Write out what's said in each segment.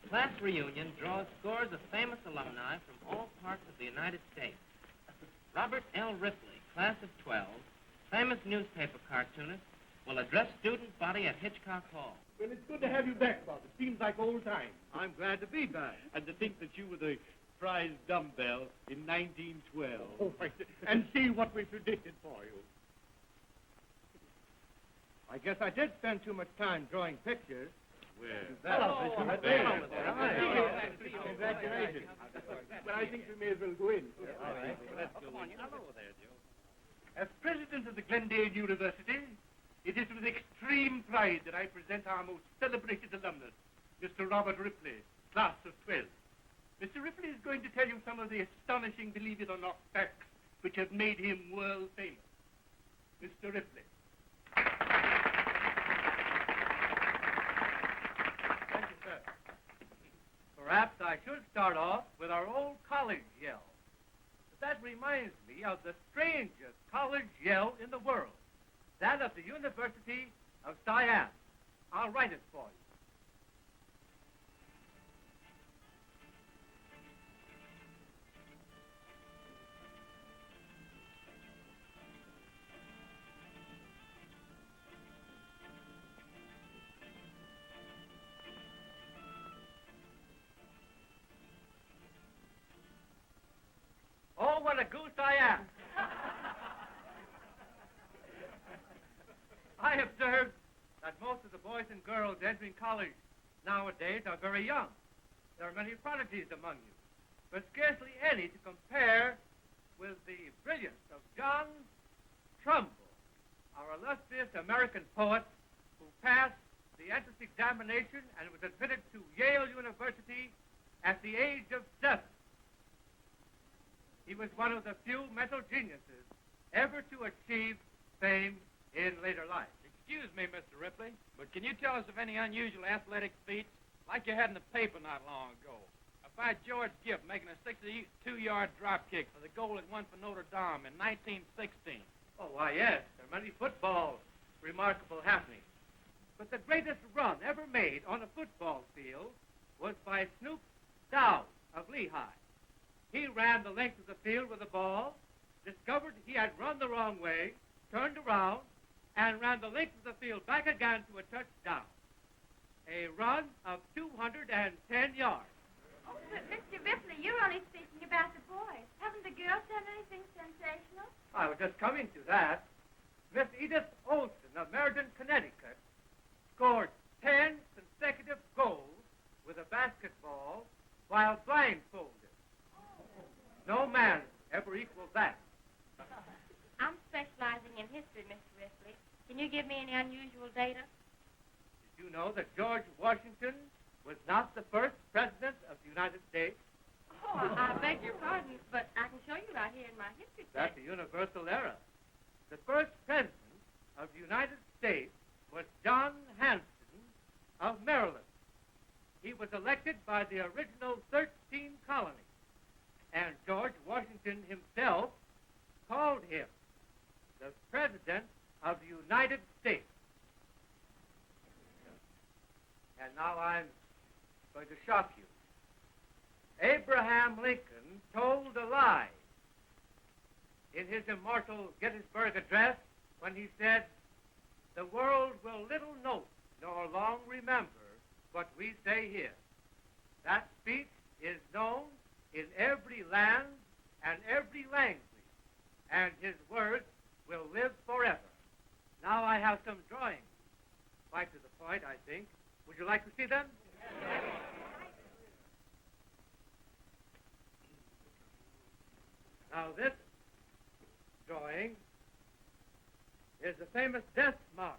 class reunion draws scores of famous alumni from all parts of the United States. Robert L. Ripley, class of 12, famous newspaper cartoonist, will address student body at Hitchcock Hall. Well, it's good to have you back, Bob. It seems like old times. I'm glad to be back. And to think that you were the prize dumbbell in 1912. Oh, and see what we predicted for you. I guess I did spend too much time drawing pictures. Hello. Congratulations. But I think we may as well go in. All right. Let's go. Come on, hello there, Joe. As president of the Glendale University, it is with extreme pride that I present our most celebrated alumnus, Mr. Robert Ripley, class of 12. Mr. Ripley is going to tell you some of the astonishing, believe it or not, facts which have made him world famous. Mr. Ripley. Thank you, sir. Perhaps I should start off with our old college yell. But that reminds me of the strangest college yell in the world, that of the University of Siam. I'll write it for you. Oh, what a goose I am. I observed that most of the boys and girls entering college nowadays are very young. There are many prodigies among you, but scarcely any to compare with the brilliance of John Trumbull, our illustrious American poet who passed the entrance examination and was admitted to Yale University at the age of 7. He was one of the few mental geniuses ever to achieve fame in later life. Excuse me, Mr. Ripley, but can you tell us of any unusual athletic feats like you had in the paper not long ago? I find George Gibb making a 62-yard drop kick for the goal that won for Notre Dame in 1916. Oh, why, yes. There are many football remarkable happenings. But the greatest run ever made on a football field was by Snoop Dowd of Lehigh. He ran the length of the field with the ball, discovered he had run the wrong way, turned around, and ran the length of the field back again to a touchdown. A run of 210 yards. Oh, but Mr. Ripley, you're only speaking about the boys. Haven't the girls done anything sensational? I was just coming to that. Miss Edith Olson of Meriden, Connecticut, scored 10 consecutive goals with a basketball while blindfolded. No man ever equaled that. I'm specializing in history, Mr. Ripley. Can you give me any unusual data? Did you know that George Washington was not the first president of the United States? Oh, I beg your pardon, but I can show you right here in my history That's text. a universal error. The first president of the United States was John Hanson of Maryland. He was elected by the original 13 colonies. And George Washington himself called him the President of the United States. And now I'm going to shock you. Abraham Lincoln told a lie in his immortal Gettysburg Address when he said, "The world will little note nor long remember what we say here." That speech is known in every land and every language, and his words will live forever. Now I have some drawings. Quite to the point, I think. Would you like to see them? Now this drawing is the famous death march.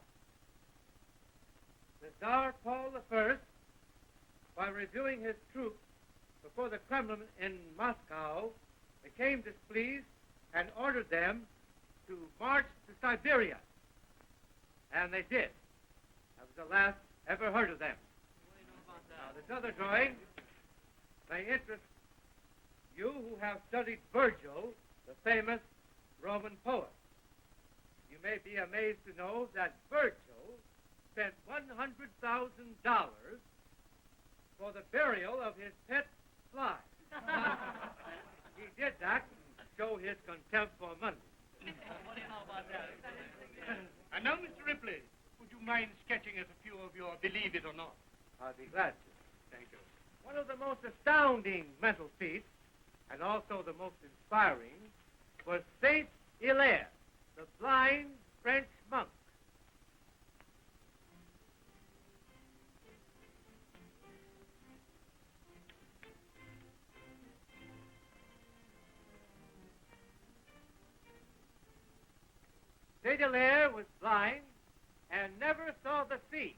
The Tsar Paul I, by reviewing his troops before the Kremlin in Moscow, became displeased and ordered them to march to Siberia. And they did. That was the last ever heard of them. Now, this other drawing may interest you who have studied Virgil, the famous Roman poet. You may be amazed to know that Virgil spent $100,000 for the burial of his pet fly. He did that to show his contempt for money. What do you know about that? And now, Mr. Ripley, would you mind sketching us a few of your believe it or not? I'll be glad to. Thank you. One of the most astounding mental feats, and also the most inspiring, was Saint Hilaire, the blind French monk. Saint Hilaire was blind and never saw the sea,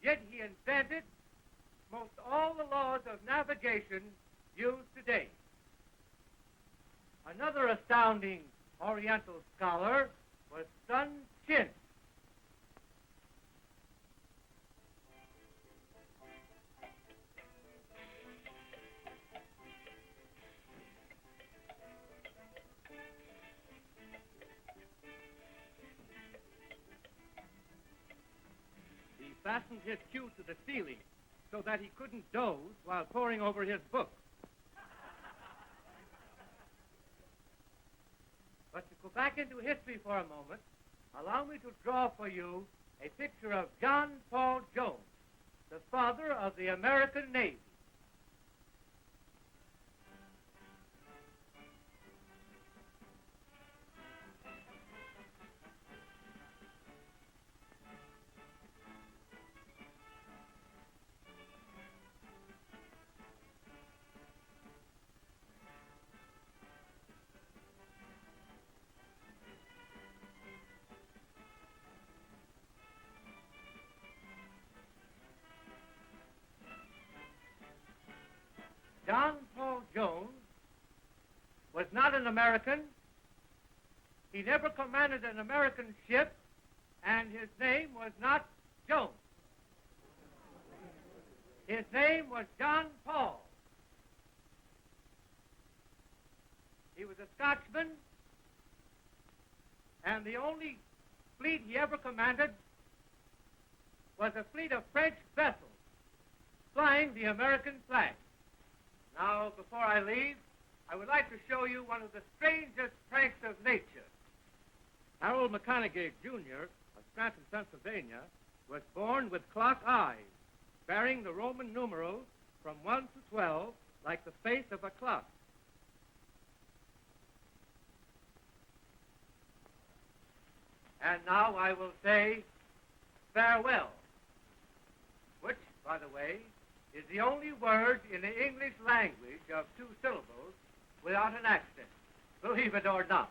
yet he invented most all the laws of navigation used today. Another astounding Oriental scholar was Sun Chin. He fastened his cue to the ceiling so that he couldn't doze while poring over his book. But to go back into history for a moment, allow me to draw for you a picture of John Paul Jones, the father of the American Navy. John Paul Jones was not an American. He never commanded an American ship, and his name was not Jones. His name was John Paul. He was a Scotchman, and the only fleet he ever commanded was a fleet of French vessels flying the American flag. Now, before I leave, I would like to show you one of the strangest pranks of nature. Harold McConaughey, Jr. of Scranton, Pennsylvania, was born with clock eyes, bearing the Roman numerals from 1 to 12 like the face of a clock. And now I will say farewell, which, by the way, is the only word in the English language of 2 syllables without an accent, believe it or not.